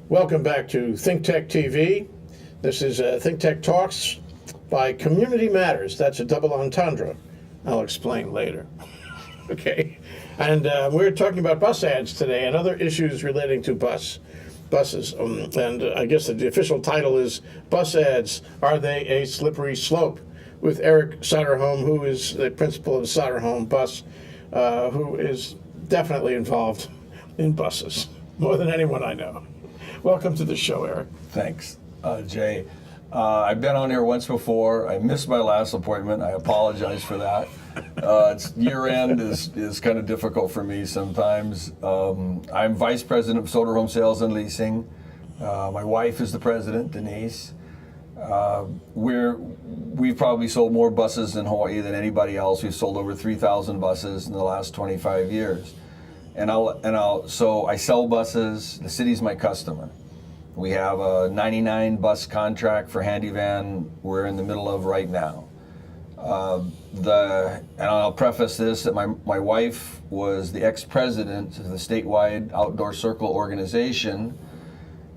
Welcome back to Think Tech TV. This is Think Tech Talks by Community Matters. That's a double entendre. I'll explain later. Okay. And we're talking about bus ads today and other issues relating to buses. And I guess the official title is Bus Ads, Are They a Slippery Slope? With Eric Soderholm, who is the principal of Soderholm Bus, who is definitely involved in buses, more than anyone I know. Welcome to the show, Eric. Thanks, Jay. I've been on here once before. I missed my last appointment. I apologize for that. Year end is kind of difficult for me sometimes. I'm vice president of Soderholm Sales and Leasing. My wife is the president, Denise. We've probably sold more buses in Hawaii than anybody else. We've sold over 3,000 buses in the last 25 years. So I sell buses. The city's my customer. We have a 99 bus contract for Handyvan we're in the middle of right now. And I'll preface this that my wife was the ex-president of the statewide Outdoor Circle organization,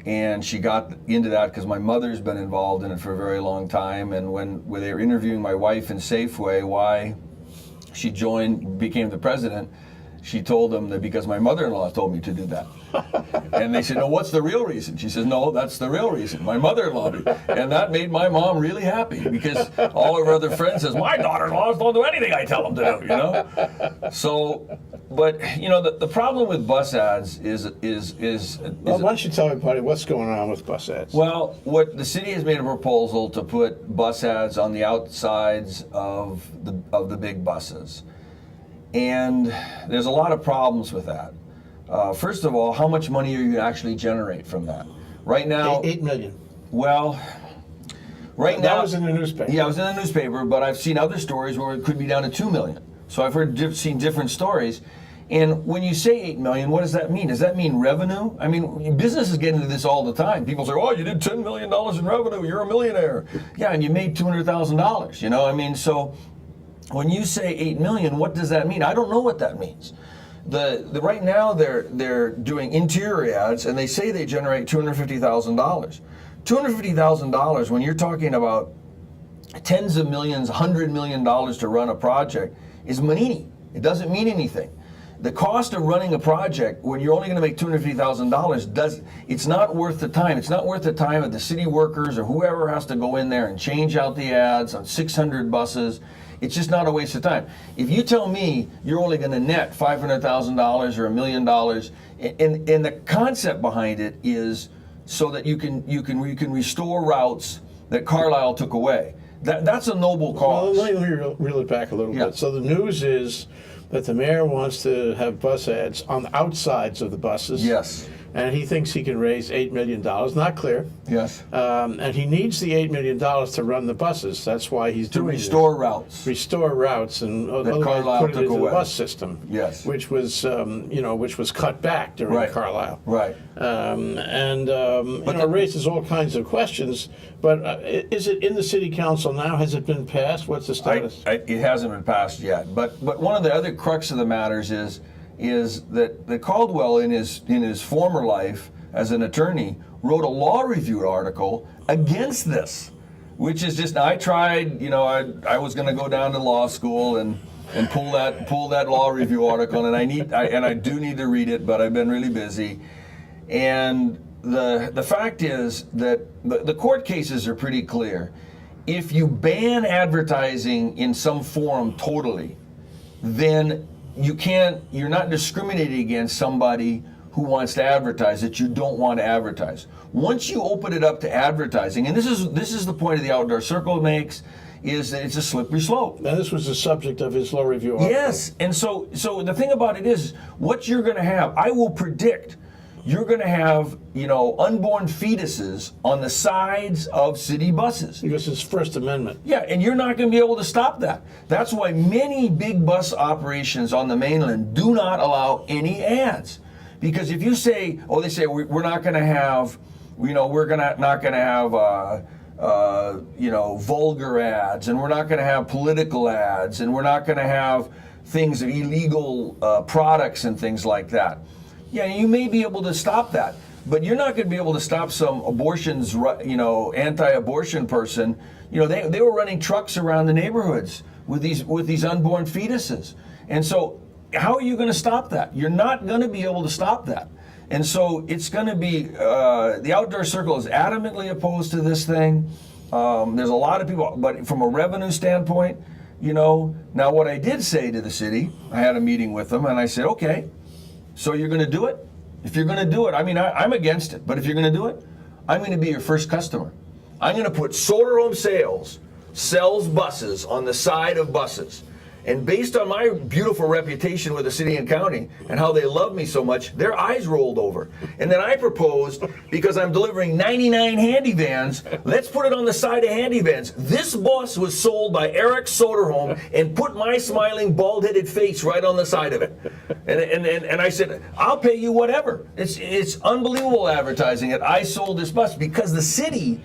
and she got into that because my mother's been involved in it for a very long time. And when they were interviewing my wife in Safeway why she became the president, she told them that because my mother-in-law told me to do that. And they said, no, what's the real reason? She says, no, that's the real reason. My mother-in-law did. And that made my mom really happy because all of her other friends says, my daughter-in-laws don't do anything I tell them to do, you know? So, but, you know, the problem with bus ads is Well, why don't you tell everybody what's going on with bus ads? Well, what the city has made a proposal to put bus ads on the outsides of the big buses. And there's a lot of problems with that. First of all, how much money are you actually generate from that? Right now, $8 million. Well, right now that was in the newspaper. Yeah, it was in the newspaper, but I've seen other stories where it could be down to $2 million. So I've seen different stories. And when you say $8 million, what does that mean? Does that mean revenue? I mean, businesses get into this all the time. People say, "Oh, you did $10 million in revenue. You're a millionaire." Yeah, and you made $200,000. You know, I mean, so. When you say $8 million, what does that mean? I don't know what that means. Right now they're doing interior ads and they say they generate $250,000. $250,000 when you're talking about tens of millions, $100 million to run a project is manini. It doesn't mean anything. The cost of running a project when you're only going to make $250,000 it's not worth the time. It's not worth the time of the city workers or whoever has to go in there and change out the ads on 600 buses. It's just not a waste of time. If you tell me you're only going to net $500,000 or $1 million, and the concept behind it is so that you can restore routes that Carlisle took away. That's a noble cause. Well, let me reel it back a little bit. So the news is that the mayor wants to have bus ads on the outsides of the buses. Yes. And he thinks he can raise $8 million. Not clear. Yes. And he needs the $8 million to run the buses. That's why he's doing restore this. routes. Restore routes and that Carlisle put it took into away. the bus system. Yes. Which was cut back during Carlisle. Right. It raises all kinds of questions. But is it in the city council now? Has it been passed? What's the status? It hasn't been passed yet. But one of the other crux of the matters is that Caldwell in his former life as an attorney wrote a law review article against this, which is just, I tried, I was going to go down to law school and pull that law review article, and I do need to read it, but I've been really busy. And the fact is that the court cases are pretty clear. If you ban advertising in some form totally, then you're not discriminating against somebody who wants to advertise that you don't want to advertise. Once you open it up to advertising, and this is the point of the Outdoor Circle makes, is that it's a slippery slope. And this was the subject of his law review article. Yes, and so the thing about it is, what you're going to have, I will predict, you're going to have, unborn fetuses on the sides of city buses. Because it's First Amendment. Yeah, and you're not going to be able to stop that. That's why many big bus operations on the mainland do not allow any ads. Because if you say, they say we're not going to have, not going to have, vulgar ads, and we're not going to have political ads, and we're not going to have things of illegal products and things like that. Yeah, you may be able to stop that. but you're not going to be able to stop some anti-abortion person. They were running trucks around the neighborhoods with these unborn fetuses. And so how are you going to stop that? You're not going to be able to stop that. And so it's going to be, the Outdoor Circle is adamantly opposed to this thing. There's a lot of people, but from a revenue standpoint, now what I did say to the city, I had a meeting with them and I said, okay, so you're going to do it? If you're going to do it, I'm against it, but if you're going to do it, I'm going to be your first customer. I'm going to put Soderholm sells buses on the side of buses. And based on my beautiful reputation with the city and county and how they love me so much, their eyes rolled over. And then I proposed, because I'm delivering 99 handy vans, let's put it on the side of handy vans. This bus was sold by Eric Soderholm and put my smiling, bald-headed face right on the side of it. And I said, I'll pay you whatever. It's unbelievable advertising that I sold this bus, because the city,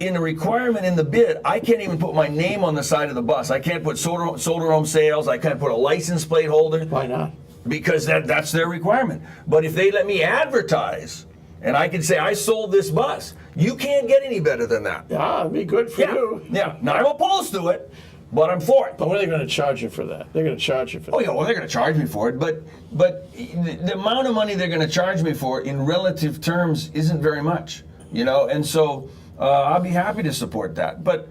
in a requirement in the bid, I can't even put my name on the side of the bus. I can't put Soderholm Sales. I can't put a license plate holder. Why not? Because that's their requirement. But if they let me advertise, and I can say I sold this bus, you can't get any better than that. Yeah, it'd be good for you. Yeah. Now, I'm opposed to it, but I'm for it. But what are they going to charge you for that? They're going to charge you for that. Oh yeah, well, they're going to charge me for it, but the amount of money they're going to charge me for in relative terms isn't very much, and so. I'll be happy to support that. But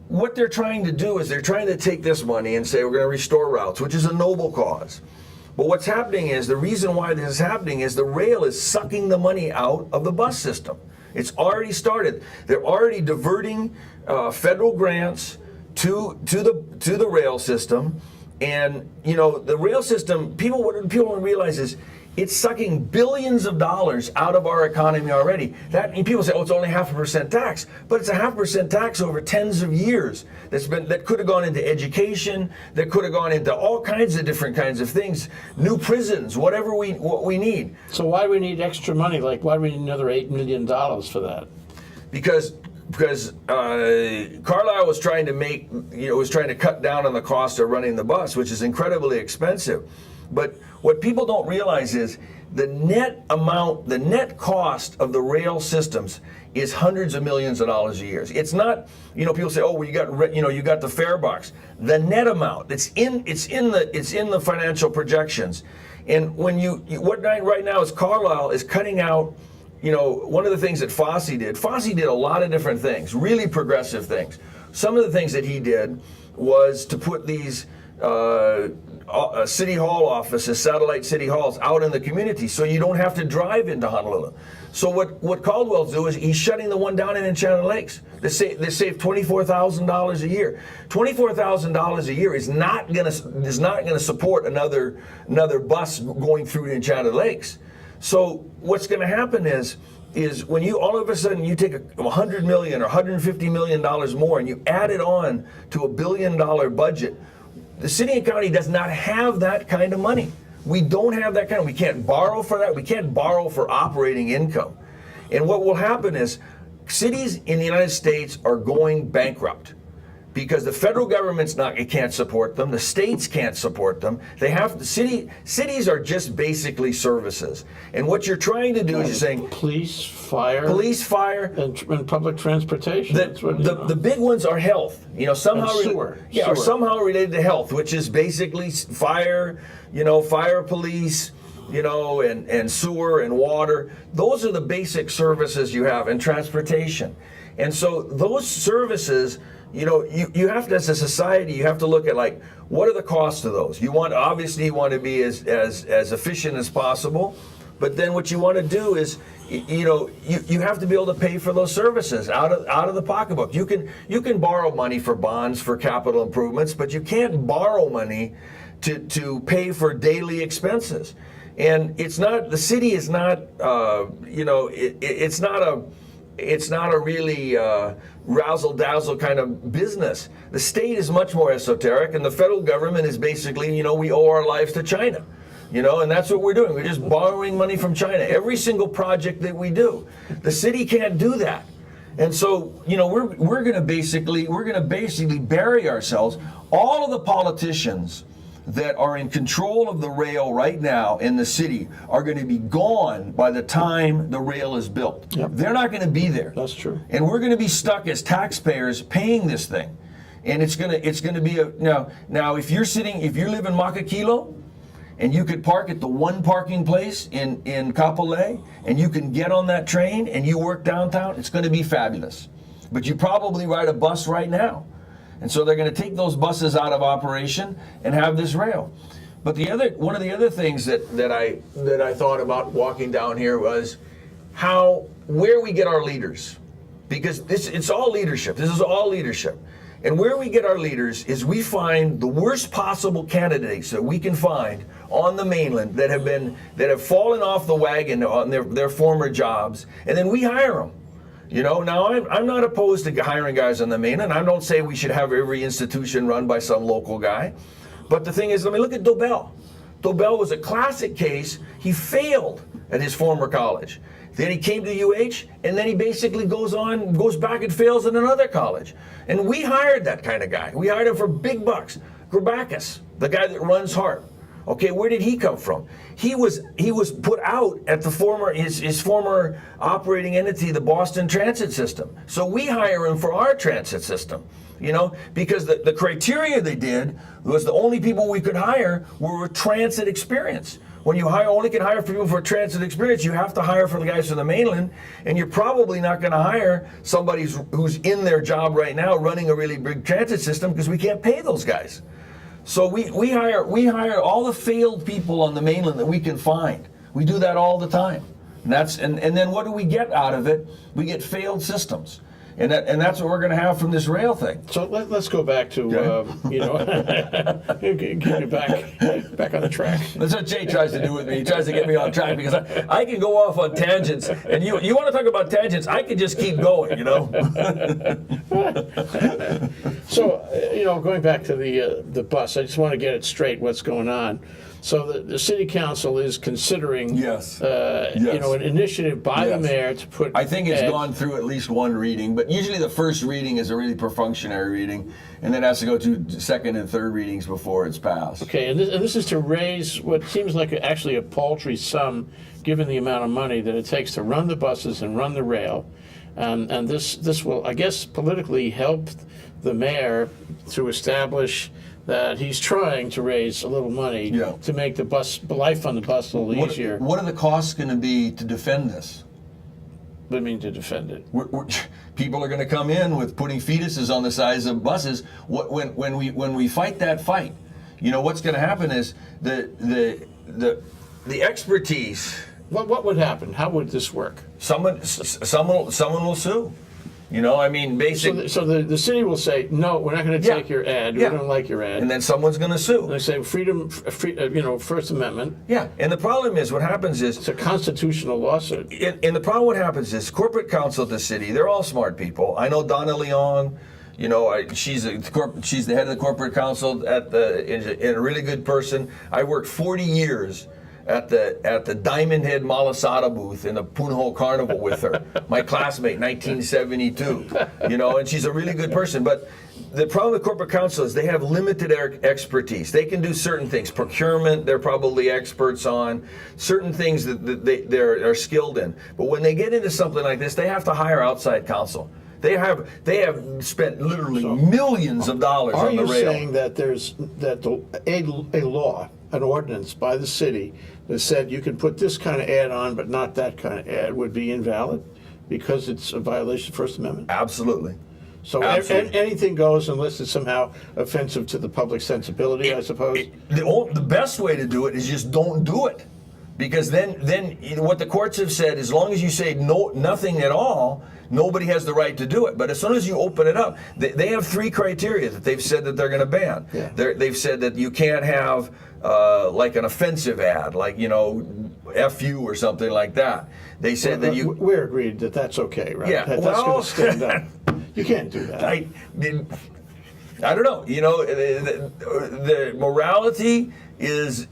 what they're trying to do is they're trying to take this money and say we're going to restore routes, which is a noble cause. But what's happening is, the reason why this is happening is the rail is sucking the money out of the bus system. It's already started. They're already diverting federal grants to the rail system. And, the rail system, what people don't realize is, it's sucking billions of dollars out of our economy already. And people say, oh, it's only 0.5% tax, but it's a 0.5% tax over tens of years. That could have gone into education, that could have gone into all kinds of different kinds of things, new prisons, what we need. So why do we need extra money? Like, why do we need another $8 million for that? Because Carlisle was trying to cut down on the cost of running the bus, which is incredibly expensive. But what people don't realize is the net cost of the rail systems is hundreds of millions of dollars a year. It's not, people say, oh, well, you got the fare box. The net amount, it's in the financial projections. And when right now is Carlisle is cutting out, one of the things that Fosse did a lot of different things, really progressive things. Some of the things that he did was to put these city hall offices, satellite city halls, out in the community, so you don't have to drive into Honolulu. So what Caldwell's do is he's shutting the one down in Enchanted Lakes. They save $24,000 a year. $24,000 a year is not gonna support another bus going through Enchanted Lakes. So what's going to happen is when you all of a sudden you take $100 million or $150 million more and you add it on to a $1 billion budget. The city and county does not have that kind of money. We don't have that we can't borrow for that. We can't borrow for operating income. And what will happen is cities in the United States are going bankrupt because the federal government's it can't support them. The states can't support them. Cities are just basically services. And what you're trying to do is you're saying police, fire, and public transportation. The big ones are health. Somehow sewer. Are somehow related to health, which is basically fire. Fire, police. And sewer and water. Those are the basic services you have, and transportation. And so those services. You have to, as a society, you have to look at what are the costs of those. You want to be as efficient as possible, but then what you want to do is, you have to be able to pay for those services out of the pocketbook. You can borrow money for bonds for capital improvements, but you can't borrow money to pay for daily expenses. And the city is not, it's not a really razzle-dazzle kind of business. The state is much more esoteric, and the federal government is basically, we owe our lives to China. And that's what we're doing. We're just borrowing money from China. Every single project that we do. The city can't do that. And so, we're going to basically bury ourselves. All of the politicians that are in control of the rail right now in the city are going to be gone by the time the rail is built. Yep. They're not going to be there. That's true. And we're going to be stuck as taxpayers paying this thing. And it's going to be a now if you live in Makakilo and you could park at the one parking place in Kapolei and you can get on that train and you work downtown, it's going to be fabulous. But you probably ride a bus right now. And so they're going to take those buses out of operation and have this rail. But one of the other things that I thought about walking down here was where we get our leaders. Because it's all leadership. This is all leadership. And where we get our leaders is we find the worst possible candidates that we can find on the mainland that have fallen off the wagon on their former jobs, and then we hire them. Now I'm not opposed to hiring guys on the mainland. I don't say we should have every institution run by some local guy. But the thing is, look at Dobell. Dobell was a classic case. He failed at his former college. Then he came to UH, and then he basically goes back and fails at another college. And we hired that kind of guy. We hired him for big bucks. Grabakis, the guy that runs Hart. Okay, where did he come from? He was put out at his former operating entity, the Boston Transit System. So we hire him for our transit system. Because the criteria they did was the only people we could hire were with transit experience. When you only can hire people for transit experience, you have to hire for the guys from the mainland, and you're probably not going to hire somebody who's in their job right now running a really big transit system because we can't pay those guys. So we hire all the failed people on the mainland that we can find. We do that all the time, and then what do we get out of it? We get failed systems. And that's what we're going to have from this rail thing. So let's go back to get you back on the track. That's what Jay tries to do with me. He tries to get me on track because I can go off on tangents, and you want to talk about tangents? I can just keep going. So going back to the bus, I just want to get it straight. What's going on? So the city council is considering, an initiative by the mayor to put. I think it's gone through at least one reading, but usually the first reading is a really perfunctory reading, and then it has to go to second and third readings before it's passed. Okay, and this is to raise what seems like actually a paltry sum, given the amount of money that it takes to run the buses and run the rail, and this will, I guess, politically help the mayor to establish that he's trying to raise a little money to make the life on the bus a little easier. What are the costs going to be to defend this? What do you mean to defend it? People are going to come in with putting fetuses on the sides of buses. When we fight that fight, what's going to happen is the expertise. What would happen? How would this work? Someone will sue. Basically. So the city will say, no, we're not going to take your ad. We don't like your ad. And then someone's going to sue. And they say First Amendment. Yeah. And the problem is, what happens is, it's a constitutional lawsuit. And the problem, what happens is, corporate counsel at the city, they're all smart people. I know Donna Leon. She's the head of the corporate counsel and a really good person. I worked 40 years at the Diamond Head Malasada booth in the Punahou Carnival with her, my classmate, 1972. And she's a really good person. But the problem with corporate counsel is they have limited expertise. They can do certain things. Procurement, they're probably experts on. Certain things that they're skilled in. But when they get into something like this, they have to hire outside counsel. They have spent literally millions of dollars on the rail. Are you saying that there's a law, an ordinance by the city that said you can put this kind of ad on, but not that kind of ad, would be invalid because it's a violation of the First Amendment? Absolutely. So anything goes unless it's somehow offensive to the public sensibility, I suppose? The best way to do it is just don't do it. Because then what the courts have said, as long as you say nothing at all, nobody has the right to do it. But as soon as you open it up, they have three criteria that they've said that they're going to ban. Yeah. They've said that you can't have like an offensive ad, like, F you or something like that. They said that you... We're agreed that that's okay, right? Yeah. That's going to stand up. You can't do that. I don't know. The morality has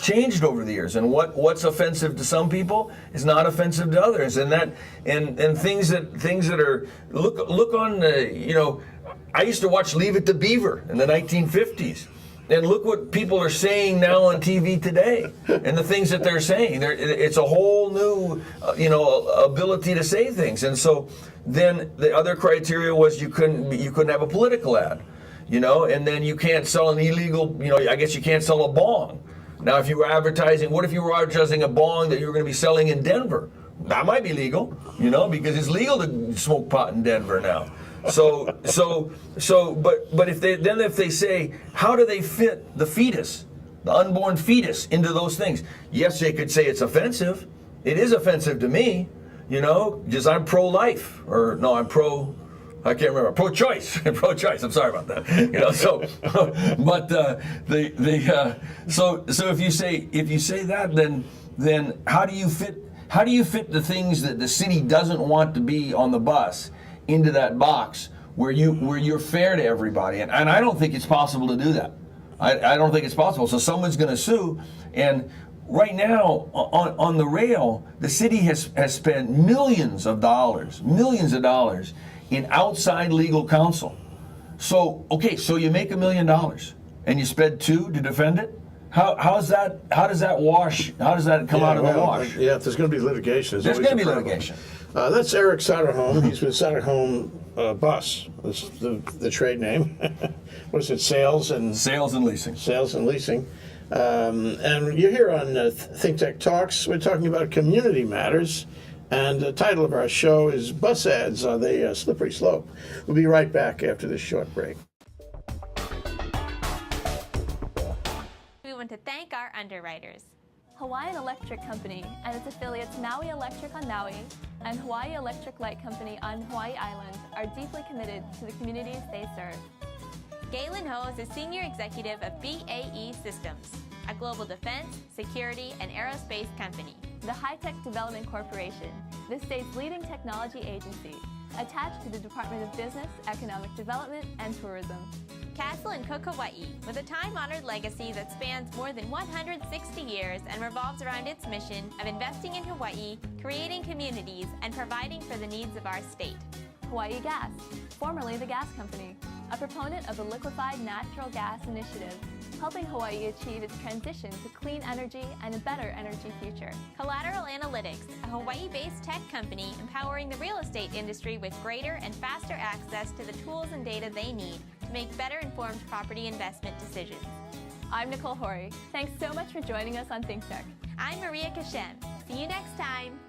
changed over the years, and what's offensive to some people is not offensive to others, and things that are look on I used to watch Leave It to Beaver in the 1950s. And look what people are saying now on TV today, and the things that they're saying. It's a whole new, ability to say things. And so then the other criteria was you couldn't have a political ad, and then you can't sell an illegal, I guess you can't sell a bong. Now, if you were advertising, what if you were advertising a bong that you were going to be selling in Denver? That might be legal, because it's legal to smoke pot in Denver now. But if they say, how do they fit the fetus, the unborn fetus, into those things? Yes, they could say it's offensive. It is offensive to me, because I'm pro-life, or no, I'm I can't remember, pro-choice. Pro-choice. I'm sorry about that. So if you say that, then how do you fit the things that the city doesn't want to be on the bus into that box where you're fair to everybody? And I don't think it's possible to do that. I don't think it's possible. So someone's going to sue, and right now on the rail, the city has spent millions of dollars in outside legal counsel. So you make $1 million and you spend $2 million to defend it. How does that wash? How does that come out of the wash? Yeah, if there's going to be litigation, there's going to be litigation. That's Eric Soderholm. He's with Soderholm Bus. That's the trade name. What is it? Sales and leasing. Sales and leasing. And you're here on Think Tech Talks. We're talking about community matters. And the title of our show is Bus Ads, Are They a Slippery Slope? We'll be right back after this short break. We want to thank our underwriters. Hawaiian Electric Company and its affiliates Maui Electric on Maui and Hawaii Electric Light Company on Hawaii Island are deeply committed to the communities they serve. Galen Ho is a senior executive of BAE Systems, a global defense, security, and aerospace company. The High Tech Development Corporation, the state's leading technology agency, attached to the Department of Business, Economic Development, and Tourism. Castle and Cook Hawaii, with a time-honored legacy that spans more than 160 years and revolves around its mission of investing in Hawaii, creating communities, and providing for the needs of our state. Hawaii Gas, formerly the Gas Company, a proponent of the Liquefied Natural Gas Initiative, helping Hawaii achieve its transition to clean energy and a better energy future. Collateral Analytics, a Hawaii-based tech company empowering the real estate industry with greater and faster access to the tools and data they need to make better informed property investment decisions. I'm Nicole Horry. Thanks so much for joining us on Think Tech. I'm Maria Kashem. See you next time.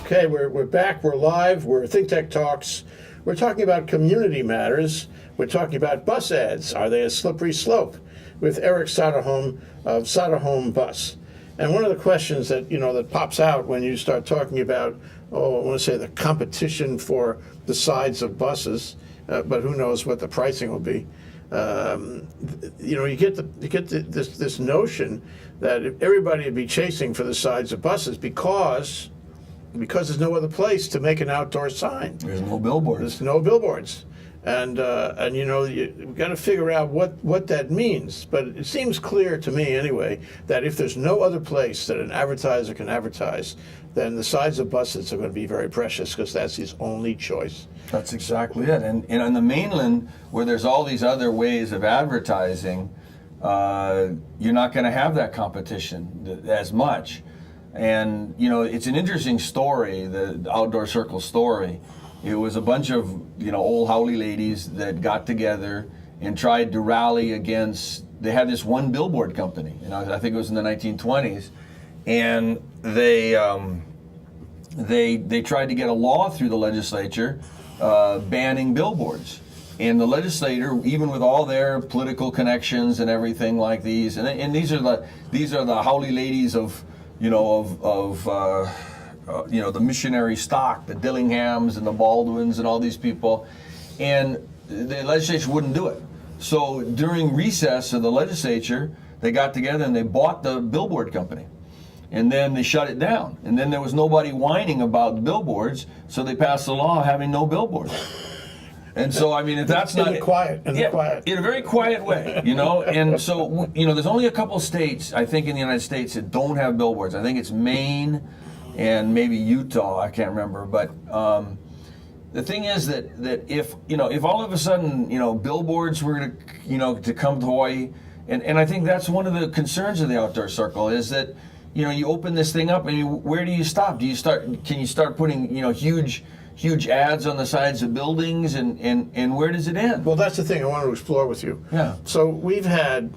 Okay, we're back, we're live, we're Think Tech Talks. We're talking about community matters. We're talking about bus ads. Are they a slippery slope? With Eric Soderholm of Soderholm Bus. And one of the questions that, that pops out when you start talking about, I want to say the competition for the sides of buses, but who knows what the pricing will be. You get this notion that everybody would be chasing for the sides of buses because there's no other place to make an outdoor sign. There's no billboards. There's no billboards. And you've got to figure out what that means. But it seems clear to me anyway that if there's no other place that an advertiser can advertise, then the sides of buses are going to be very precious because that's his only choice. That's exactly it. And on the mainland, where there's all these other ways of advertising, you're not going to have that competition as much. And, it's an interesting story, the Outdoor Circle story. It was a bunch of, old haole ladies that got together and tried to rally against, they had this one billboard company, I think it was in the 1920s, and they tried to get a law through the legislature banning billboards. And the legislator, even with all their political connections and everything like these, and these are the haole ladies of the missionary stock, the Dillinghams and the Baldwins and all these people, and the legislature wouldn't do it. So during recess of the legislature, they got together and they bought the billboard company. And then they shut it down. And then there was nobody whining about the billboards, so they passed a law having no billboards. And so, if that's not... In a very quiet way, And so, there's only a couple states, I think, in the United States that don't have billboards. I think it's Maine and maybe Utah, I can't remember. But the thing is that if all of a sudden billboards were to come to Hawaii, and I think that's one of the concerns of the Outdoor Circle is that you open this thing up and where do you stop? Can you start putting huge ads on the sides of buildings and where does it end? Well, that's the thing I want to explore with you. Yeah. So we've had,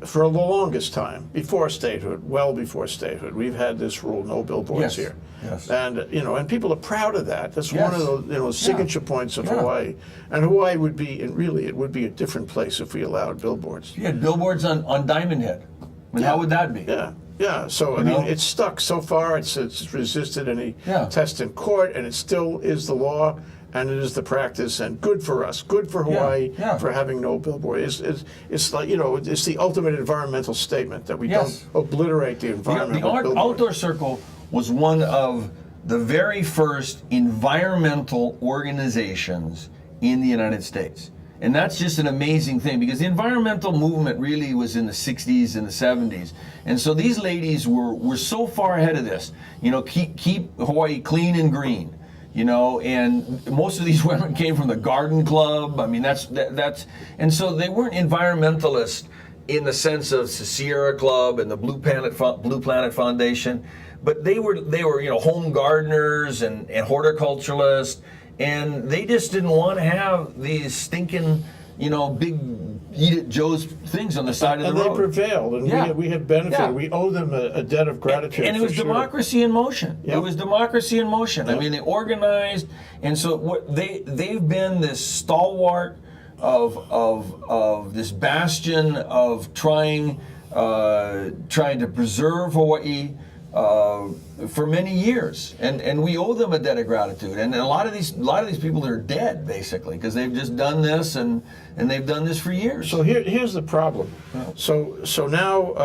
for the longest time, before statehood, well before statehood, we've had this rule: no billboards here. Yes. And and people are proud of that. That's Yes. one of the signature points of Hawaii. And Hawaii would be, and really, it would be a different place if we allowed billboards. You had billboards on Diamond Head. I mean, how would that be? Yeah. Yeah, so I mean, it's stuck so far. It's resisted any test in court, and it still is the law, and it is the practice, and good for us, good for Hawaii for having no billboard. It's like it's the ultimate environmental statement that we don't obliterate the environment. The Outdoor Circle was one of the very first environmental organizations in the United States. And that's just an amazing thing because the environmental movement really was in the 60s and the 70s. And so these ladies were so far ahead of this. Keep Hawaii clean and green. And most of these women came from the Garden Club. I mean, that's and so they weren't environmentalists in the sense of the Sierra Club and the Blue Planet Foundation, but they were home gardeners and horticulturalists. And they just didn't want to have these stinking, big eat it Joe's things on the side of the road. And they prevailed, and we have benefited. Yeah. We owe them a debt of gratitude. And it was democracy in motion. Yep. It was democracy in motion. Yep. I mean, they organized, and so they've been this stalwart of this bastion of trying to preserve Hawaii. For many years, and we owe them a debt of gratitude. And a lot of these people are dead basically because they've just done this and they've done this for years. So here's the problem. Yeah. So now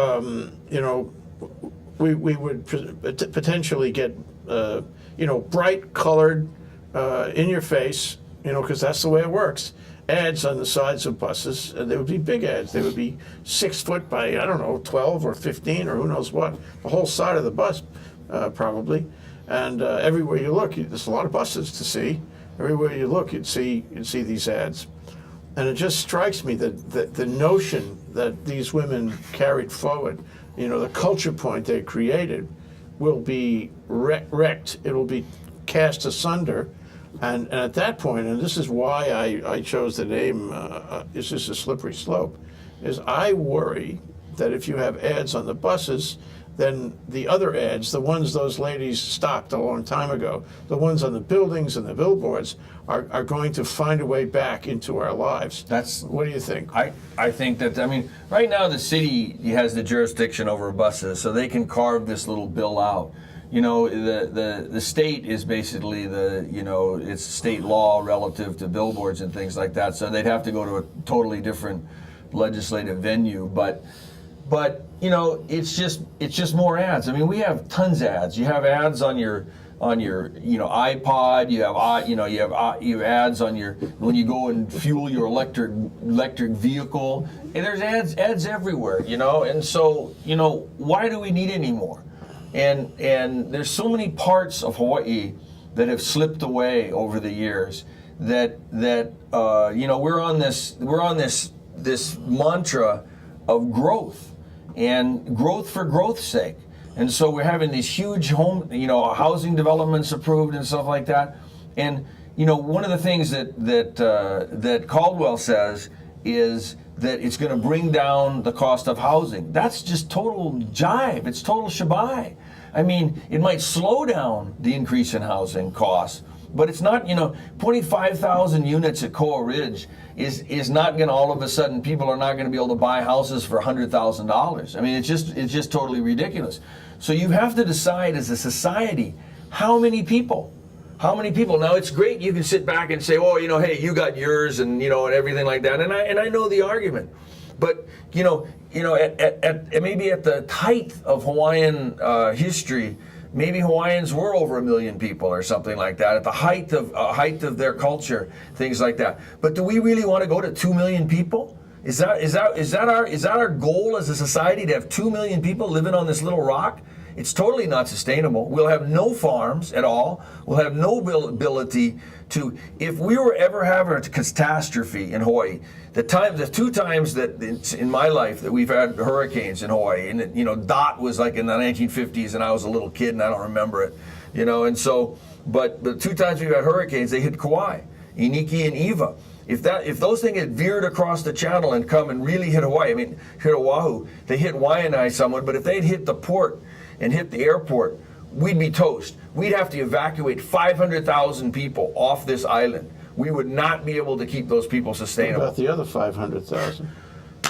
we would potentially get bright colored in your face because that's the way it works. Ads on the sides of buses, and they would be big ads. They would be 6 foot by 12 or 15 or who knows what, the whole side of the bus probably. And everywhere you look, there's a lot of buses to see. Everywhere you look, you'd see these ads, and it just strikes me that the notion that these women carried forward, the culture point they created, will be wrecked. It will be cast asunder. And at that point, and this is why I chose the name, it's just a slippery slope, is I worry that if you have ads on the buses, then the other ads, the ones those ladies stopped a long time ago, the ones on the buildings and the billboards, are going to find a way back into our lives. What do you think? I think that, right now the city has the jurisdiction over buses, so they can carve this little bill out. The state is basically it's state law relative to billboards and things like that. So they'd have to go to a totally different legislative venue. But it's just more ads. I mean, we have tons of ads. You have ads on your iPod. You have ads on when you go and fuel your electric vehicle. And there's ads everywhere. And so why do we need any more? And there's so many parts of Hawaii that have slipped away over the years that we're on this mantra of growth and growth for growth's sake. And so we're having these huge housing developments approved and stuff like that. And one of the things that Caldwell says is that it's going to bring down the cost of housing. That's just total jive. It's total shabai. I mean, it might slow down the increase in housing costs, but it's not, 25,000 units at Koa Ridge is not going to all of a sudden, people are not going to be able to buy houses for $100,000. I mean, it's just totally ridiculous. So you have to decide as a society, how many people? Now it's great you can sit back and say, oh, hey, you got yours and and everything like that, and I know the argument, but at maybe at the height of Hawaiian history, maybe Hawaiians were over 1 million people or something like that at the height of their culture, things like that. But do we really want to go to 2 million people? Is that our goal as a society, to have 2 million people living on this little rock? It's totally not sustainable. We'll have no farms at all. We'll have no ability to, if we were ever have a catastrophe in Hawaii, the 2 times that in my life that we've had hurricanes in Hawaii, and you know, Dot was like in the 1950s, and I was a little kid and I don't remember it, you know, and so, but the 2 times we've had hurricanes, they hit Kauai, Iniki and Iwa. If those things had veered across the channel and come and really hit Hawaii, I mean, hit Oahu, they hit Waianae somewhat, but if they'd hit the port and hit the airport, we'd be toast. We'd have to evacuate 500,000 people off this island. We would not be able to keep those people sustainable. What about the other 500,000?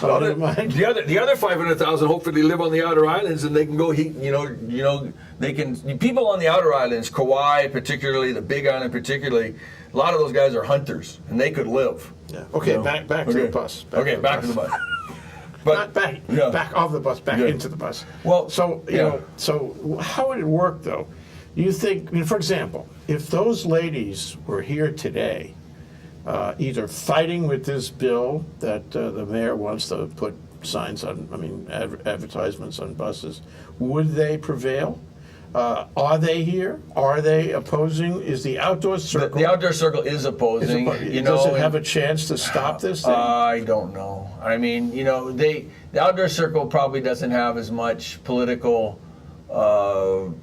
Well, never mind. the other 500,000 hopefully live on the outer islands, and they can go. They can. People on the outer islands, Kauai particularly, the Big Island particularly, a lot of those guys are hunters, and they could live. Yeah. Okay, you know? back to the bus. Back to the bus. But Not back, yeah. back off the bus, back Yeah. into the bus. Well, so you yeah. know, so how would it work though? You think, I mean, for example, if those ladies were here today, either fighting with this bill that the mayor wants to put signs on, I mean, advertisements on buses, would they prevail? Are they here? Are they opposing? Is the outdoor circle? The outdoor circle is opposing. Does it have a chance to stop this thing? I don't know. I mean, you know, the outdoor circle probably doesn't have as much political, probably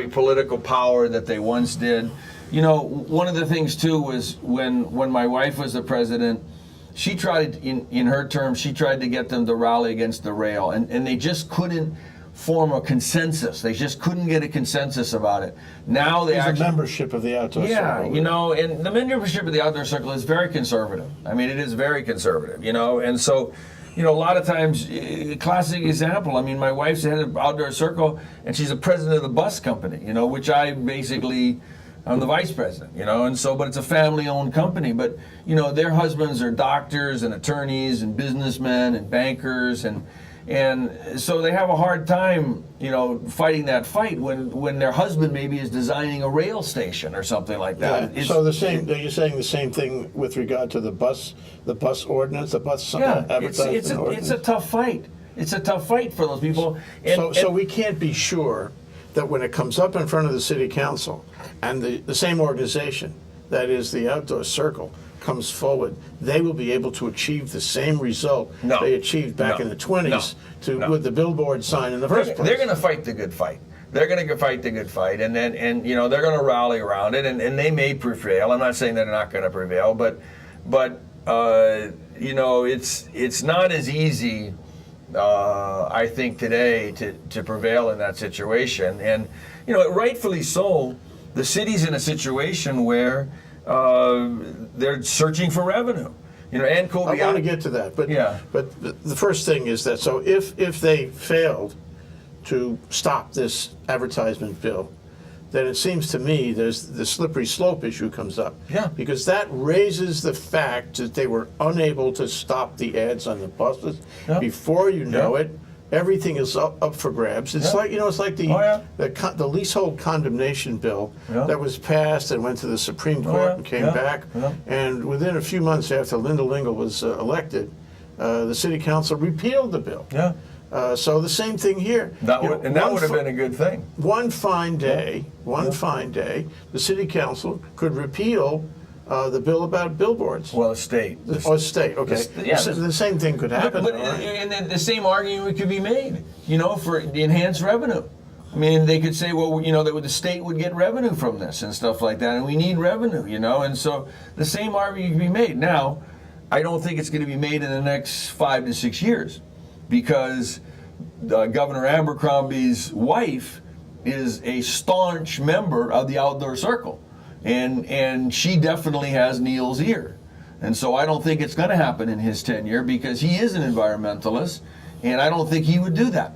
political power that they once did. You know, one of the things too was when my wife was the president, she tried in her term, she tried to get them to rally against the rail, and they just couldn't form a consensus. They just couldn't get a consensus about it. Now they There's actually, a membership of the outdoor circle. yeah, you know, and the membership of the outdoor circle is very conservative. I mean, it is very conservative, you know, and so, you know, a lot of times, classic example, I mean, my wife's the head of outdoor circle, and she's the president of the bus company, you know, which I'm the vice president, you know, and so, but it's a family-owned company, but, you know, their husbands are doctors and attorneys and businessmen and bankers, and so they have a hard time, you know, fighting that fight when their husband maybe is designing a rail station or something like that. Yeah. So you're saying the same thing with regard to the bus ordinance, the bus advertising ordinance? It's a tough fight. It's a tough fight for those people. So we can't be sure that when it comes up in front of the city council and the same organization, that is the outdoor circle, comes forward, they will be able to achieve the same result they achieved back in the 20s with the billboard sign in the first place. They're going to fight the good fight. They're going to fight the good fight, and you know, they're going to rally around it, and they may prevail. I'm not saying they're not going to prevail, but you know, it's not as easy, I think, today to prevail in that situation, and you know, rightfully so. The city's in a situation where they're searching for revenue. You know, and Kobe. I want to get to that, but yeah. But the first thing is that so if they failed to stop this advertisement bill, then it seems to me there's the slippery slope issue comes up. Yeah. Because that raises the fact that they were unable to stop the ads on the buses. Yeah. Before you know it, everything is up for grabs. It's like, you know, it's like the leasehold condemnation bill that was passed and went to the Supreme Court and came back. Yeah. And within a few months after Linda Lingle was elected, the city council repealed the bill. Yeah. So the same thing here. That would have been a good thing. One fine day, the city council could repeal the bill about billboards. Well, the state. State, okay. The same thing could happen. But and then the same argument could be made, you know, for the enhanced revenue. I mean, they could say, well, you know, that the state would get revenue from this and stuff like that, and we need revenue, you know, and so the same argument can be made. Now, I don't think it's going to be made in the next 5 to 6 years, because Governor Abercrombie's wife is a staunch member of the outdoor circle. And she definitely has Neil's ear. And so I don't think it's going to happen in his tenure, because he is an environmentalist, and I don't think he would do that.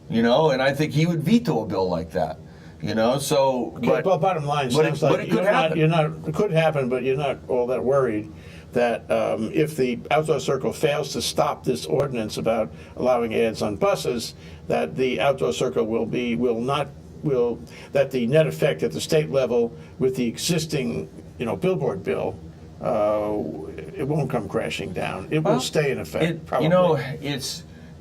You know, and I think he would veto a bill like that. You know, so... Okay, but bottom line, sounds like it could happen, but you're not all that worried that if the outdoor circle fails to stop this ordinance about allowing ads on buses, that the outdoor circle that the net effect at the state level with the existing, you know, billboard bill, it won't come crashing down. It will stay in effect. Probably. You know,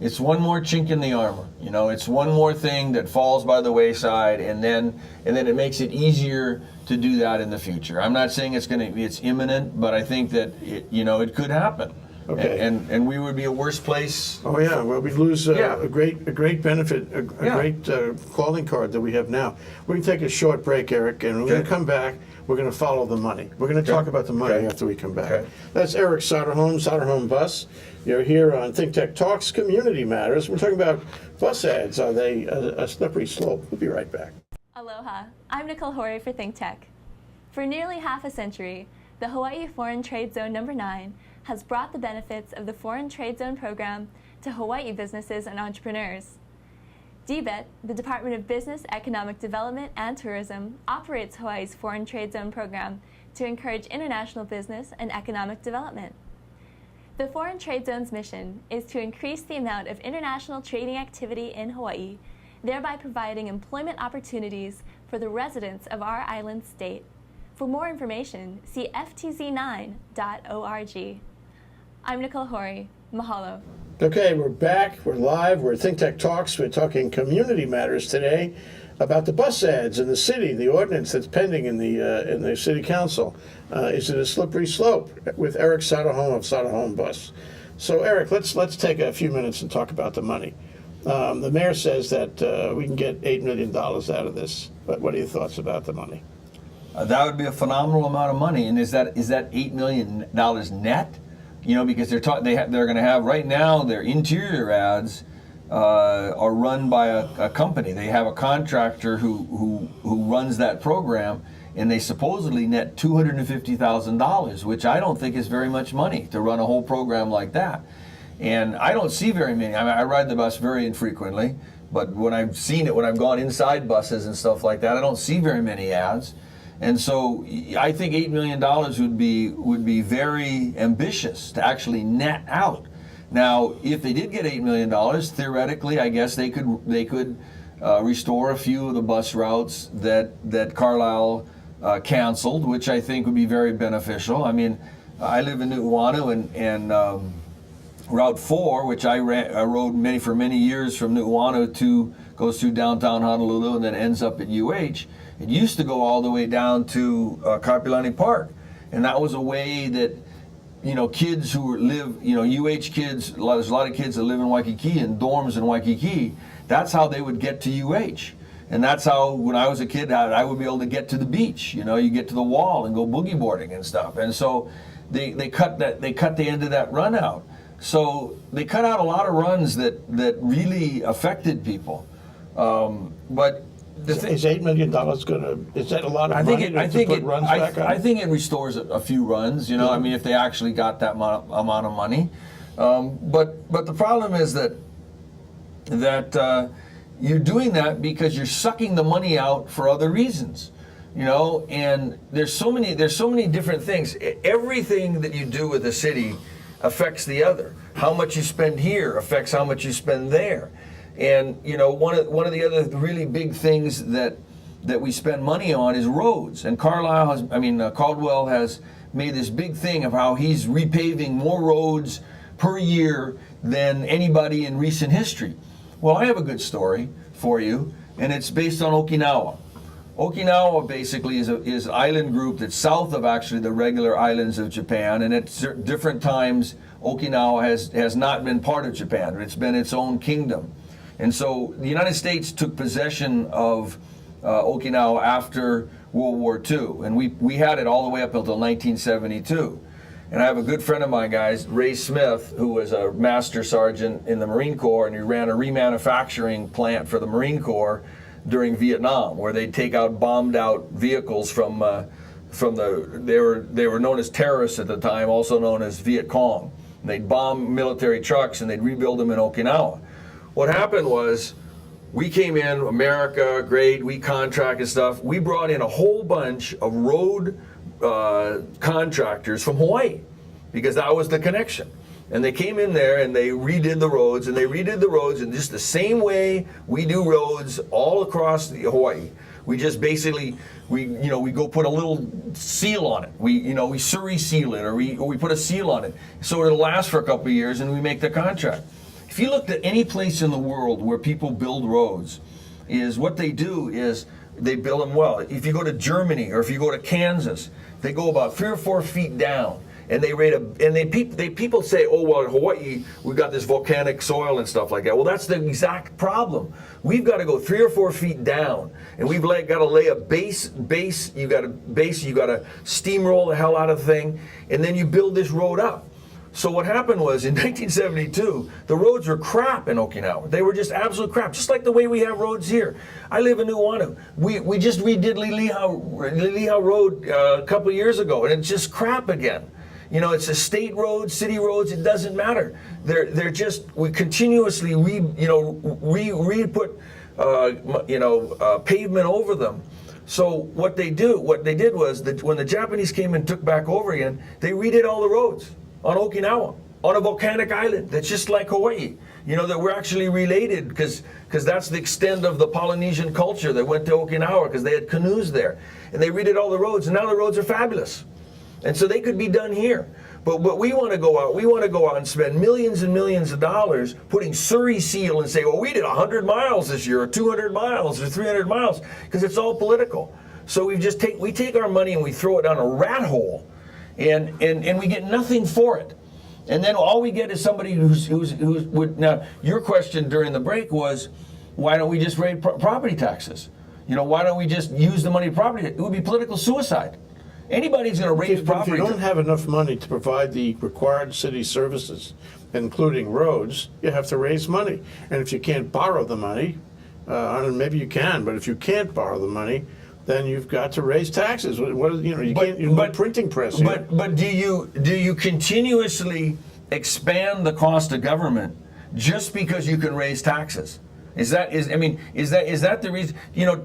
It's one more chink in the armor. You know, it's one more thing that falls by the wayside, and then it makes it easier to do that in the future. I'm not saying it's imminent, but I think that it could happen. Okay. And we would be a worse place. Oh yeah, well we lose Yeah. a great benefit, a Yeah. great calling card that we have now. We're gonna take a short break, Eric, and we're Okay. gonna come back. We're gonna follow the money. We're gonna talk about the money Okay. after we come back. Okay. That's Eric Soderholm, Soderholm Bus. You're here on Think Tech Talks Community Matters. We're talking about bus ads. Are they a slippery slope? We'll be right back. Aloha, I'm Nicole Horry for Think Tech. For nearly half a century, the Hawaii Foreign Trade Zone No. 9 has brought the benefits of the Foreign Trade Zone program to Hawaii businesses and entrepreneurs. DBET, the Department of Business, Economic Development and Tourism, operates Hawaii's Foreign Trade Zone program to encourage international business and economic development. The Foreign Trade Zone's mission is to increase the amount of international trading activity in Hawaii, thereby providing employment opportunities for the residents of our island state. For more information, see ftz9.org. I'm Nicole Horry. Mahalo. Okay, we're back. We're live. We're at Think Tech Talks. We're talking community matters today about the bus ads in the city, the ordinance that's pending in the city council. Is it a slippery slope? With Eric Soderholm of Soderholm Bus. So, Eric, let's take a few minutes and talk about the money. The mayor says that we can get $8 million out of this. But what are your thoughts about the money? That would be a phenomenal amount of money. And is that $8 million net? You know, because they're going to have right now their interior ads are run by a company. They have a contractor who runs that program, and they supposedly net $250,000, which I don't think is very much money to run a whole program like that. And I don't see very many. I mean, I ride the bus very infrequently, but when I've seen it, when I've gone inside buses and stuff like that, I don't see very many ads. And so I think $8 million would be very ambitious to actually net out. Now, if they did get $8 million, theoretically, I guess they could restore a few of the bus routes that Carlisle canceled, which I think would be very beneficial. I mean, I live in Nu'uanu, and Route 4, which I rode for many years from Nu'uanu goes through downtown Honolulu and then ends up at UH. It used to go all the way down to Kaipilani Park, and that was a way that, kids who live, UH kids, there's a lot of kids that live in Waikiki and dorms in Waikiki. That's how they would get to UH, and that's how, when I was a kid, I would be able to get to the beach. You get to the wall and go boogie boarding and stuff. And so they cut the end of that run out. So they cut out a lot of runs that really affected people, but. Is $8 million is that a lot of money to put runs back on? I think it restores a few runs, I mean, if they actually got that amount of money. But the problem is that you're doing that because you're sucking the money out for other reasons, and there's so many different things. Everything that you do with the city affects the other. How much you spend here affects how much you spend there. And one of the other really big things that we spend money on is roads. And Caldwell has made this big thing of how he's repaving more roads per year than anybody in recent history. Well, I have a good story for you, and it's based on Okinawa. Okinawa basically is an island group that's south of actually the regular islands of Japan, and at different times Okinawa has not been part of Japan. It's been its own kingdom. And so the United States took possession of Okinawa after World War II, and we had it all the way up until 1972. And I have a good friend of mine, guys, Ray Smith, who was a master sergeant in the Marine Corps, and he ran a remanufacturing plant for the Marine Corps during Vietnam, where they'd take out bombed out vehicles from they were known as terrorists at the time, also known as Viet Cong. And they'd bomb military trucks and they'd rebuild them in Okinawa. What happened was, we came in, America, great, we contracted stuff. We brought in a whole bunch of road contractors from Hawaii, because that was the connection. And they came in there and they redid the roads, in just the same way we do roads all across Hawaii. We just basically, we go put a little seal on it. We Surrey seal it, or we put a seal on it, so it'll last for a couple of years, and we make the contract. if you looked at any place in the world where people build roads, is what they do is they build them well. If you go to Germany or if you go to Kansas, they go about 3 or 4 feet down, and they rate people say, oh well, in Hawaii we've got this volcanic soil and stuff like that. Well, that's the exact problem. We've got to go 3 or 4 feet down, and we've got to lay a base. You got to steamroll the hell out of the thing, and then you build this road up. So what happened was in 1972, the roads were crap in Okinawa. They were just absolute crap, just like the way we have roads here. I live in Nuuanu. We just redid Lehigh Road a couple of years ago, and it's just crap again. You know, it's a state road, city roads. It doesn't matter. They're just, we continuously put pavement over them. So what they did was that when the Japanese came and took back over again, they redid all the roads on Okinawa, on a volcanic island that's just like Hawaii. You know, that we're actually related because that's the extent of the Polynesian culture that went to Okinawa because they had canoes there. And they redid all the roads, and now the roads are fabulous. And so they could be done here. But we want to go out and spend millions and millions of dollars putting Surrey seal and say, well, we did 100 miles this year, or 200 miles, or 300 miles, because it's all political. So we take our money and we throw it down a rat hole, and we get nothing for it. And then all we get is somebody who's would. Now, your question during the break was, why don't we just raise property taxes? You know, why don't we just use the money for property? It would be political suicide. Anybody's going to raise property. If you don't have enough money to provide the required city services, including roads, you have to raise money. And if you can't borrow the money, maybe you can, but if you can't borrow the money, then you've got to raise taxes. No printing press here. But do you continuously expand the cost of government just because you can raise taxes? Is that the reason? You know,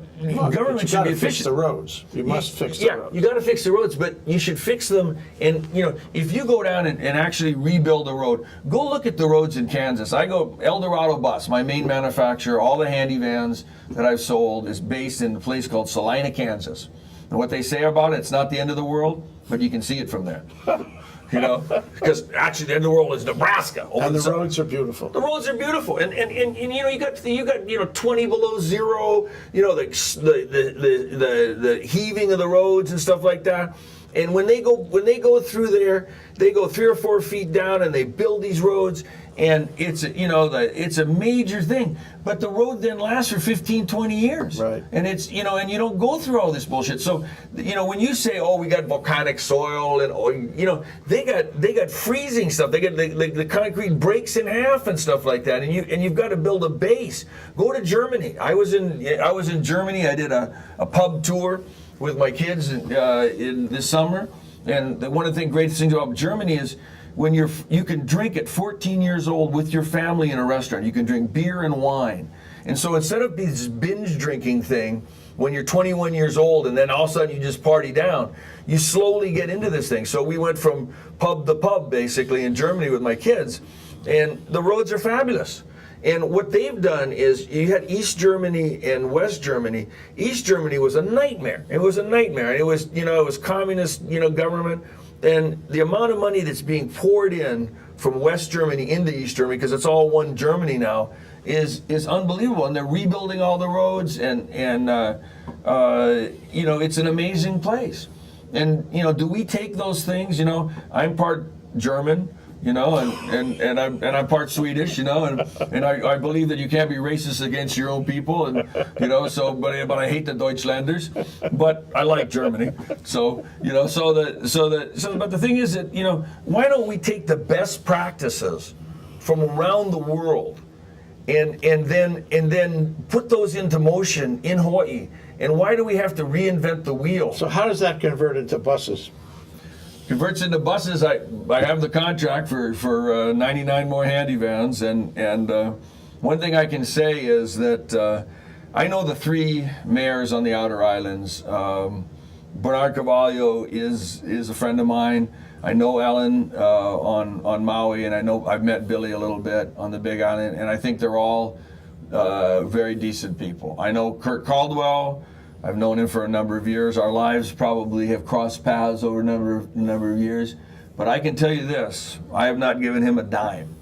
government should be efficient. Fix the roads. You must fix the roads. You got to fix the roads, but you should fix them. And you know, if you go down and actually rebuild a road, go look at the roads in Kansas. I go Eldorado Bus, my main manufacturer. All the handy vans that I've sold is based in a place called Salina, Kansas. And what they say about it's not the end of the world, but you can see it from there. You know, because actually the end of the world is Nebraska. And the roads are beautiful. The roads are beautiful, and you know, you got 20 below zero. You know, the heaving of the roads and stuff like that. And when they go through there, they go 3 or 4 feet down, and they build these roads, and it's a major thing. But the road then lasts for 15, 20 years, right? And it's and you don't go through all this bullshit. So when you say, oh, we got volcanic soil, and they got freezing stuff. They got the concrete breaks in half and stuff like that, and you've got to build a base. Go to Germany. I was in Germany. I did a pub tour with my kids in this summer, and one of the greatest things about Germany is when you can drink at 14 years old with your family in a restaurant. You can drink beer and wine, and so instead of this binge drinking thing when you're 21 years old and then all of a sudden you just party down, you slowly get into this thing. So we went from pub to pub basically in Germany with my kids, and the roads are fabulous. And what they've done is, you had East Germany and West Germany. East Germany was a nightmare. It was a nightmare. It was communist, government. And the amount of money that's being poured in from West Germany into East Germany, because it's all one Germany now, is unbelievable. And they're rebuilding all the roads, and it's an amazing place. And do we take those things? I'm part German. And I'm part Swedish, and I believe that you can't be racist against your own people, and but I hate the Deutschlanders, but I like Germany, but the thing is that why don't we take the best practices from around the world, and then put those into motion in Hawaii, and why do we have to reinvent the wheel? So how does that convert into buses? Converts into buses. I have the contract for 99 more handy vans, and one thing I can say is that I know the 3 mayors on the outer islands. Bernard Carvalho is a friend of mine. I know Ellen on Maui, and I've met Billy a little bit on the Big Island, and I think they're all very decent people. I know Kurt Caldwell. I've known him for a number of years. Our lives probably have crossed paths over a number of years. But I can tell you this, I have not given him a dime.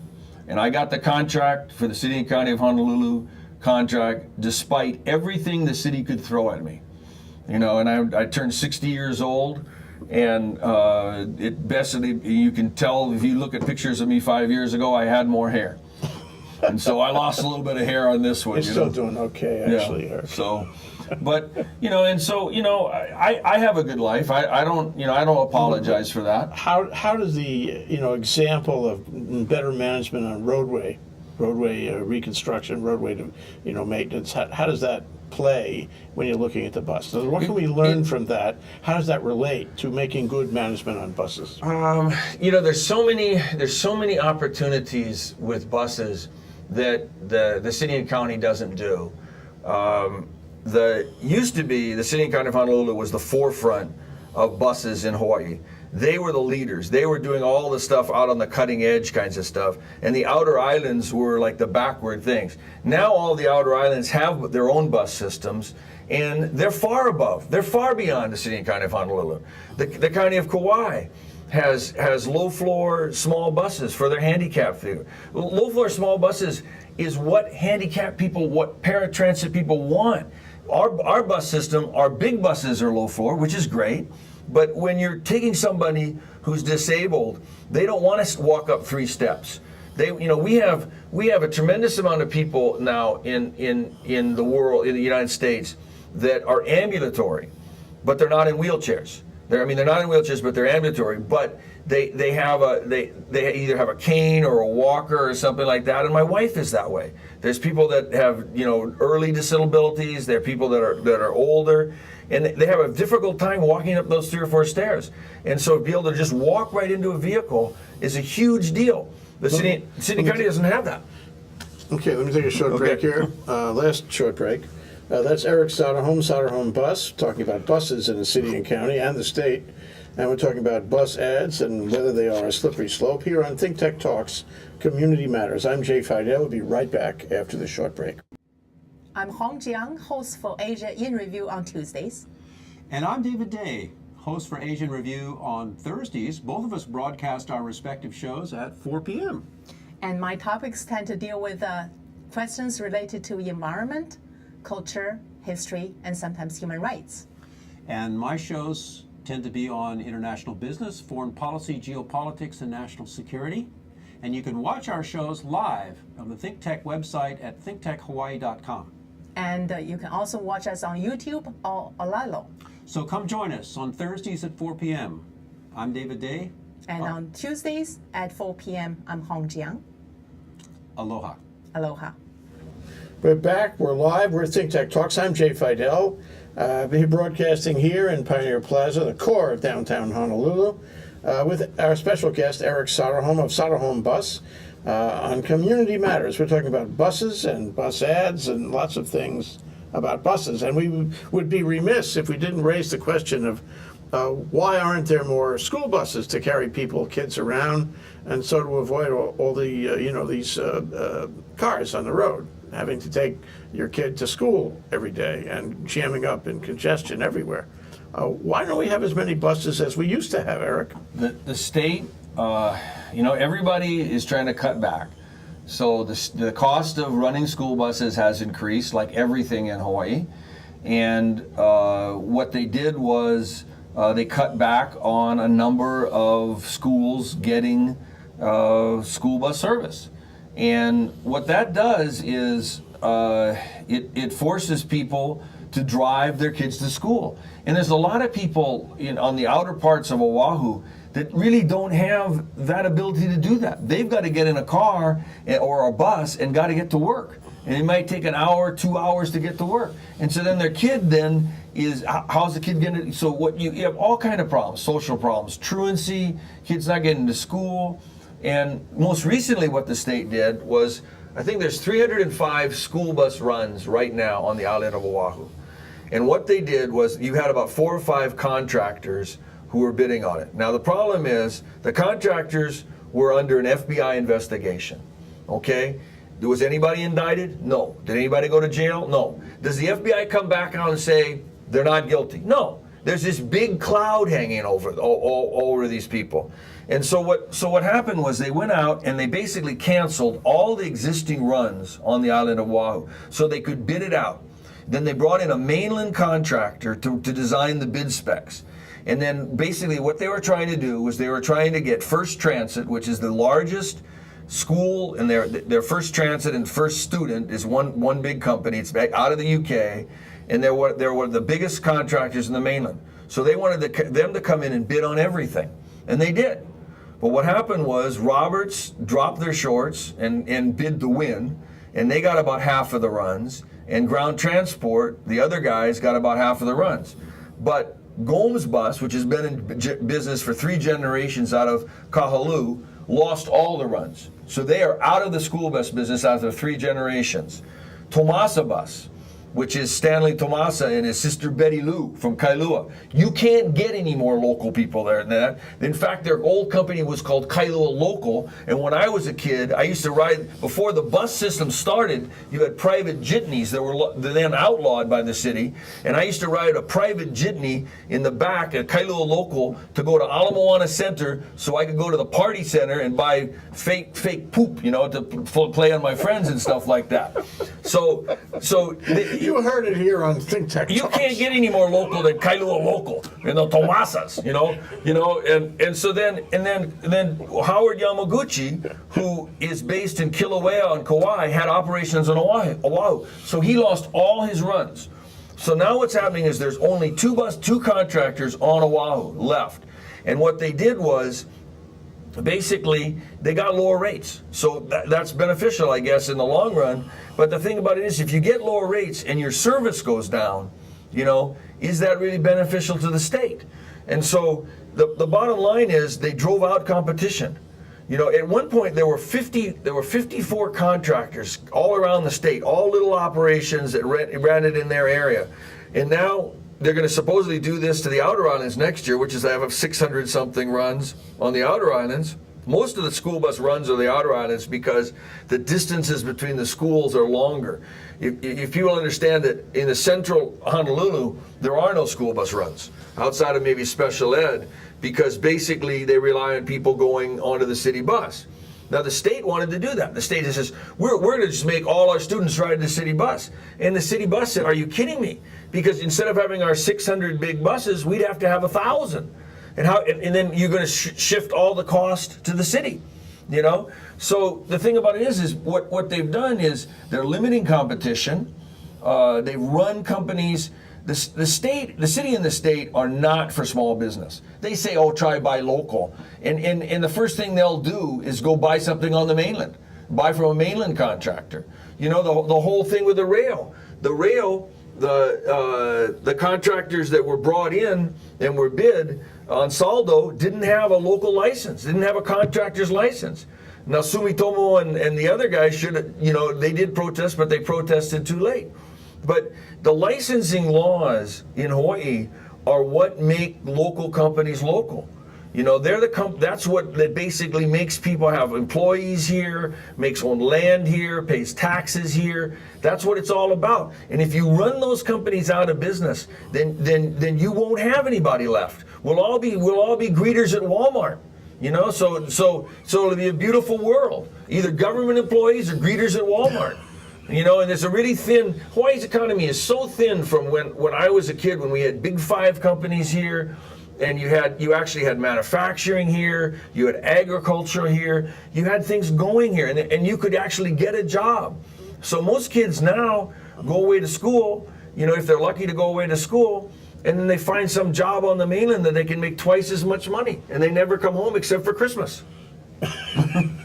And I got the contract for the City and County of Honolulu contract despite everything the city could throw at me. You know, and I turned 60 years old, and you can tell if you look at pictures of me 5 years ago, I had more hair. And so I lost a little bit of hair on this one. You're still doing okay, actually. Yeah. So, but I have a good life. I don't apologize for that. How does the example of better management on roadway reconstruction, roadway maintenance, how does that play when you're looking at the bus? So what can we learn from that? How does that relate to making good management on buses? There's so many opportunities with buses that the city and county doesn't do. Used to be the City and County of Honolulu was the forefront of buses in Hawaii. They were the leaders. They were doing all the stuff out on the cutting edge kinds of stuff, and the outer islands were like the backward things. Now all the outer islands have their own bus systems, and they're far beyond the City and County of Honolulu. The County of Kauai has low floor small buses for their handicap figure. Low floor small buses is what handicapped people, what paratransit people want. Our bus system, our big buses are low floor, which is great. But when you're taking somebody who's disabled, they don't want to walk up 3 steps. We have a tremendous amount of people now in the world, in the United States, that are ambulatory, but they're not in wheelchairs. They're not in wheelchairs, but they're ambulatory. But they either have a cane or a walker or something like that. And my wife is that way. There's people that have early disabilities. There are people that are older, and they have a difficult time walking up those 3 or 4 stairs. And so to be able to just walk right into a vehicle is a huge deal. The city county doesn't have that. Okay, let me take a short break here. Last short break. That's Eric Soderholm, Soderholm Bus, talking about buses in the city and county and the state. And we're talking about bus ads and whether they are a slippery slope here on Think Tech Talks Community Matters. I'm Jay Fidel. We'll be right back after the short break. I'm Hong Jiang, host for Asia in Review on Tuesdays. And I'm David Day, host for Asian Review on Thursdays. Both of us broadcast our respective shows at 4 p.m. And my topics tend to deal with questions related to environment, culture, history, and sometimes human rights. And my shows tend to be on international business, foreign policy, geopolitics, and national security. And you can watch our shows live on the ThinkTech website at thinktechhawaii.com. And you can also watch us on YouTube or Olalo. So come join us on Thursdays at 4 p.m. I'm David Day. And on Tuesdays at 4 p.m., I'm Hong Jiang. Aloha. Aloha. We're back. We're live. We're Think Tech Talks. I'm Jay Fidel. We're broadcasting here in Pioneer Plaza, the core of downtown Honolulu, with our special guest, Eric Soderholm of Soderholm Bus, on Community Matters. We're talking about buses and bus ads and lots of things about buses. And we would be remiss if we didn't raise the question of why aren't there more school buses to carry people, kids around, and so to avoid all the, these cars on the road, having to take your kid to school every day and jamming up in congestion everywhere. Why don't we have as many buses as we used to have, Eric? The state, everybody is trying to cut back. So the cost of running school buses has increased, like everything in Hawaii. And what they did was they cut back on a number of schools getting school bus service. And what that does is it forces people to drive their kids to school. And there's a lot of people on the outer parts of Oahu that really don't have that ability to do that. They've got to get in a car or a bus and got to get to work. And it might take an hour, 2 hours to get to work. And so then their kid then is, how's the kid getting, so what you have all kind of problems, social problems, truancy, kids not getting to school. And most recently what the state did was, I think there's 305 school bus runs right now on the island of Oahu. And what they did was you had about 4 or 5 contractors who were bidding on it. Now the problem is the contractors were under an FBI investigation, okay? Was anybody indicted? No. Did anybody go to jail? No. Does the FBI come back out and say they're not guilty? No. There's this big cloud hanging over these people. And so what happened was they went out and they basically canceled all the existing runs on the island of Oahu so they could bid it out. Then they brought in a mainland contractor to design the bid specs. And then basically what they were trying to do was they were trying to get First Transit, which is the largest school, and their First Transit and First Student is one big company. It's back out of the UK, and they're one of the biggest contractors in the mainland. So they wanted them to come in and bid on everything, and they did. But what happened was Roberts dropped their shorts and bid to win, and they got about half of the runs, and Ground Transport, the other guys, got about half of the runs. But Gomes Bus, which has been in business for 3 generations out of Kahaluu, lost all the runs. So they are out of the school bus business after 3 generations. Tomasa Bus, which is Stanley Tomasa and his sister Betty Lou from Kailua. You can't get any more local people there than that. In fact, their old company was called Kailua Local, and when I was a kid, I used to ride, before the bus system started, you had private jitneys that were then outlawed by the city, and I used to ride a private jitney in the back at Kailua Local to go to Ala Moana Center so I could go to the party center and buy fake poop, to play on my friends and stuff like that. So You heard it here on Think Tech you Talks. can't get any more local than Kailua Local, Tomasas, and so then Howard Yamaguchi, who is based in Kilauea on Kauai, had operations on Oahu, so he lost all his runs. So now what's happening is there's only two contractors on Oahu left, and what they did was, basically, they got lower rates. So that's beneficial, I guess, in the long run. But the thing about it is, if you get lower rates and your service goes down, is that really beneficial to the state? And so the bottom line is they drove out competition. At one point there were 54 contractors all around the state, all little operations that ran it in their area. And now they're going to supposedly do this to the outer islands next year, which is they have 600 something runs on the outer islands. Most of the school bus runs are the outer islands because the distances between the schools are longer. If people understand that in the central Honolulu, there are no school bus runs outside of maybe special ed, because basically they rely on people going onto the city bus. Now the state wanted to do that. The state says, we're going to just make all our students ride the city bus. And the city bus said, are you kidding me? Because instead of having our 600 big buses, we'd have to have 1,000. And then you're going to shift all the cost to the city, So the thing about it is what they've done is they're limiting competition. They've run companies. The city and the state are not for small business. They say, oh, try buy local. And the first thing they'll do is go buy something on the mainland, buy from a mainland contractor. The whole thing with the rail. The contractors that were brought in and were bid on Saldo didn't have a local license, didn't have a contractor's license. Now Sumitomo and the other guys should have, they did protest, but they protested too late. But the licensing laws in Hawaii are what make local companies local. They're that's what that basically makes people have employees here, makes own land here, pays taxes here. That's what it's all about. And if you run those companies out of business, then you won't have anybody left. We'll all be greeters at Walmart. So it'll be a beautiful world. Either government employees or greeters at Walmart. And there's a really thin, Hawaii's economy is so thin from when I was a kid, when we had big 5 companies here, and you actually had manufacturing here, you had agriculture here, you had things going here, and you could actually get a job. So most kids now go away to school, if they're lucky to go away to school, and then they find some job on the mainland that they can make twice as much money, and they never come home except for Christmas.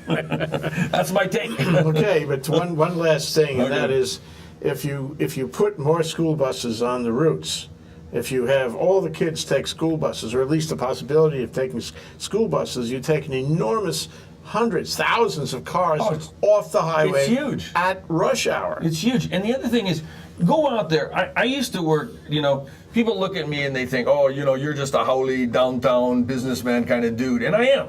That's my take. Okay, but one last thing, and that is, if you put more school buses on the routes, if you have all the kids take school buses, or at least the possibility of taking school buses, you take an enormous hundreds, thousands of cars off the highway. It's huge. At rush hour. It's huge. And the other thing is, go out there. I used to work, people look at me and they think, oh, you're just a haole downtown businessman kind of dude. And I am,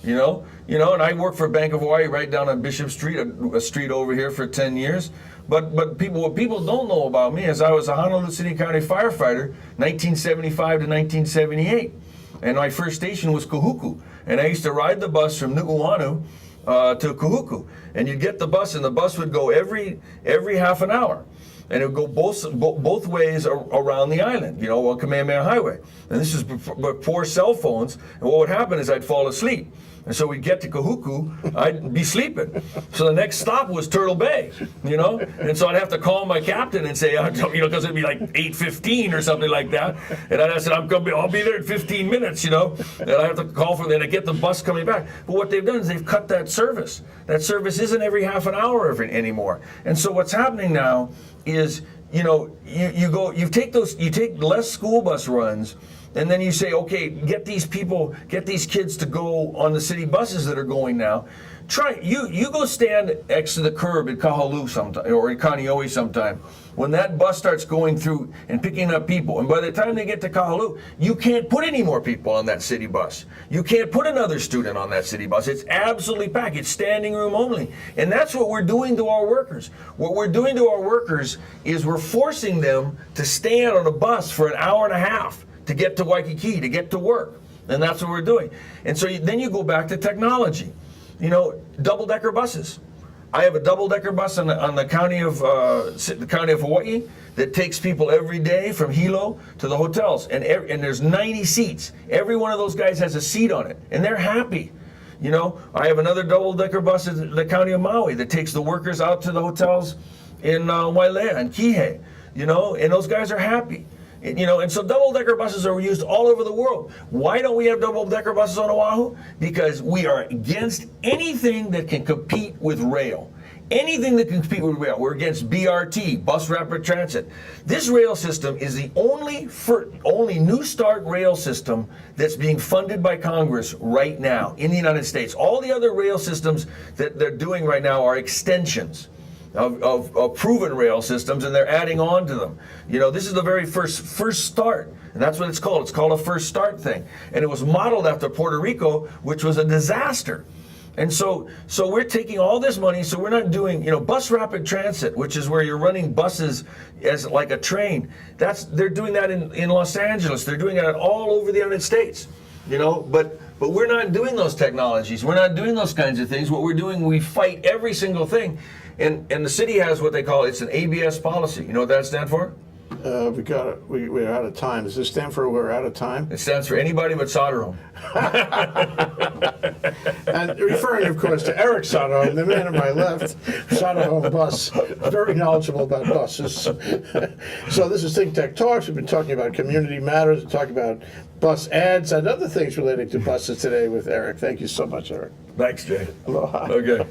and I worked for Bank of Hawaii right down on Bishop Street, a street over here, for 10 years. But what people don't know about me is I was a Honolulu City County firefighter, 1975 to 1978. And my first station was Kahuku. And I used to ride the bus from Nu'uanu to Kahuku. And you'd get the bus, and the bus would go every half an hour. And it would go both ways around the island, you know, on Kamehameha Highway. And this is before cell phones. And what would happen is I'd fall asleep. And so we'd get to Kahuku, I'd be sleeping. So the next stop was Turtle Bay, you know? And so I'd have to call my captain and say, you know, because it'd be like 8:15 or something like that. And I said, I'll be there in 15 minutes, you know? And I have to call for them to get the bus coming back. But what they've done is they've cut that service. That service isn't every half an hour anymore. And so what's happening now is, you know, you take less school bus runs, and then you say, okay, get these kids to go on the city buses that are going now. You go stand next to the curb at Kahaluu sometime, or at Kaneohe sometime, when that bus starts going through and picking up people, and by the time they get to Kahaluu, you can't put any more people on that city bus. You can't put another student on that city bus. It's absolutely packed. It's standing room only. And that's what we're doing to our workers. What we're doing to our workers is we're forcing them to stand on a bus for an hour and a half to get to Waikiki, to get to work. And that's what we're doing. And so then you go back to technology. You know, double-decker buses. I have a double-decker bus on the county of Hawaii that takes people every day from Hilo to the hotels, and there's 90 seats. Every one of those guys has a seat on it, and they're happy. You know, I have another double-decker bus in the county of Maui that takes the workers out to the hotels in Wailea and Kihei. You know, and those guys are happy. You know, and so double-decker buses are used all over the world. Why don't we have double-decker buses on Oahu? Because we are against anything that can compete with rail. Anything that can compete with rail. We're against BRT, Bus Rapid Transit. This rail system is the only New Start rail system that's being funded by Congress right now in the United States. All the other rail systems that they're doing right now are extensions of proven rail systems, and they're adding on to them. You know, this is the very first start, and that's what it's called. It's called a first start thing, and it was modeled after Puerto Rico, which was a disaster. And so we're taking all this money, so we're not doing, you know, Bus Rapid Transit, which is where you're running buses as like a train. They're doing that in Los Angeles. They're doing that all over the United States. You know, but we're not doing those technologies. We're not doing those kinds of things. What we're doing, we fight every single thing. And the city has what they call, it's an ABS policy. You know what that stands for? We're out of time. Does this stand for we're out of time? It stands for anybody but Soderholm. And referring, of course, to Eric Soderholm, the man on my left, Soderholm Bus, very knowledgeable about buses. So this is Think Tech Talks. We've been talking about community matters, we're talking about bus ads and other things related to buses today with Eric. Thank you so much, Eric. Thanks, Jay. Aloha. Okay.